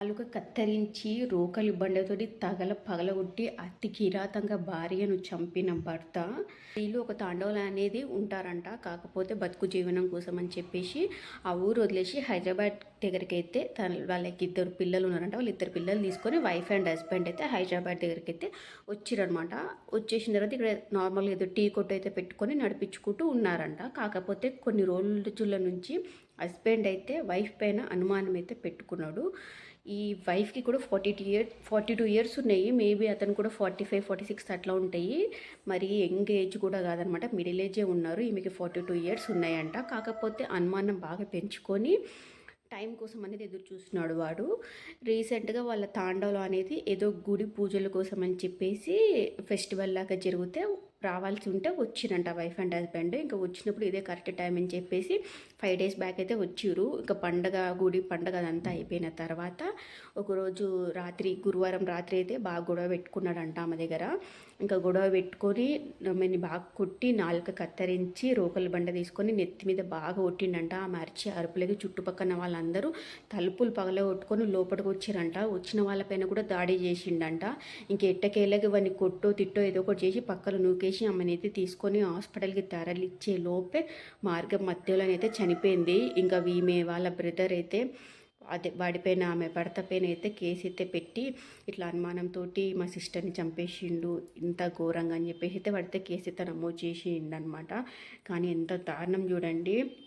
నాలుక కత్తిరించి రోకలి బండతోటి పగలగొట్టి అతి కిరాతంగా భార్యను చంపిన భర్త. వీళ్ళు ఒక తాండవులు అనేది ఉంటారంట. కాకపోతే బతుకు జీవనం కోసం అని చెప్పేసి ఆ ఊరు వదిలేసి హైదరాబాద్ దగ్గరికి అయితే వాళ్ళకి ఇద్దరు పిల్లలు ఉన్నారంట. వాళ్ళు ఇద్దరు పిల్లలు తీసుకొని వైఫ్ అండ్ హస్బెండ్ అయితే హైదరాబాద్ దగ్గరికి అయితే వచ్చిరనమాట. వచ్చేసిన తర్వాత ఇక్కడ నార్మల్గా ఏదో టీ కొట్టు అయితే పెట్టుకొని నడిపించుకుంటూ ఉన్నారంట. కాకపోతే కొన్ని రోజుల నుంచి హస్బెండ్ అయితే వైఫ్ పైన అనుమానం అయితే పెట్టుకున్నాడు. ఈ వైఫ్కి కూడా 42 ఇయర్స్ ఉన్నాయి. మేబీ అతను కూడా 45, 46 అట్లా ఉంటాయి. మరి యంగ్ ఏజ్ కూడా కాదనమాట, మిడిల్ ఏజే ఉన్నారు. ఈమెకి 42 ఇయర్స్ ఉన్నాయంట. కాకపోతే అనుమానం బాగా పెంచుకొని టైం కోసం అనేది ఎదురు చూస్తున్నాడు వాడు. రీసెంట్గా వాళ్ళ తాండవలో అనేది ఏదో గుడి పూజల కోసం అని చెప్పేసి ఫెస్టివల్ లాగా జరిగితే రావాల్సి ఉంటే వచ్చిరంట వైఫ్ అండ్ హస్బెండ్. ఇంకా వచ్చినప్పుడు ఇదే కరెక్ట్ టైం అని చెప్పేసి 5 days బ్యాక్ అయితే వచ్చిరు. ఇంకా గుడి పండగ అదంతా అయిపోయిన తర్వాత ఒకరోజు గురువారం రాత్రి అయితే బాగా గొడవ పెట్టుకున్నాడంట ఆమె దగ్గర. ఇంకా గొడవ పెట్టుకొని ఆమెని బాగా కొట్టి నాలుక కత్తిరించి రోకలి బండ తీసుకొని నెత్తి మీద బాగా కొట్టిండంట. ఆమె అరిచి అరుపులకి చుట్టుపక్కల వాళ్ళందరూ తలుపులు పగలగొట్టుకొని లోపలికి వచ్చిరంట. వచ్చిన వాళ్ళపైన కూడా దాడి చేసిండంట. ఇంక ఎట్టకేళ్ళకి వాడిని కొట్టో తిట్టో ఏదో ఒకటి చేసి పక్కన నూకేసి ఆమెనైతే తీసుకొని హాస్పిటల్కి తరలిచ్చే లోపే మార్గం మధ్యలోనైతే చనిపోయింది. ఇంకా ఈమె వాళ్ళ బ్రదర్ అయితే అదే వాడిపైన ఆమె భర్త పైన అయితే కేసు అయితే పెట్టి ఇట్లా అనుమానంతో మా సిస్టర్ని చంపేసిండు ఇంత ఘోరంగా అని చెప్పేసి అయితే వాడితే కేసు అయితే నమోదు చేసిండు అనమాట. కానీ ఎంత దారుణం చూడండి.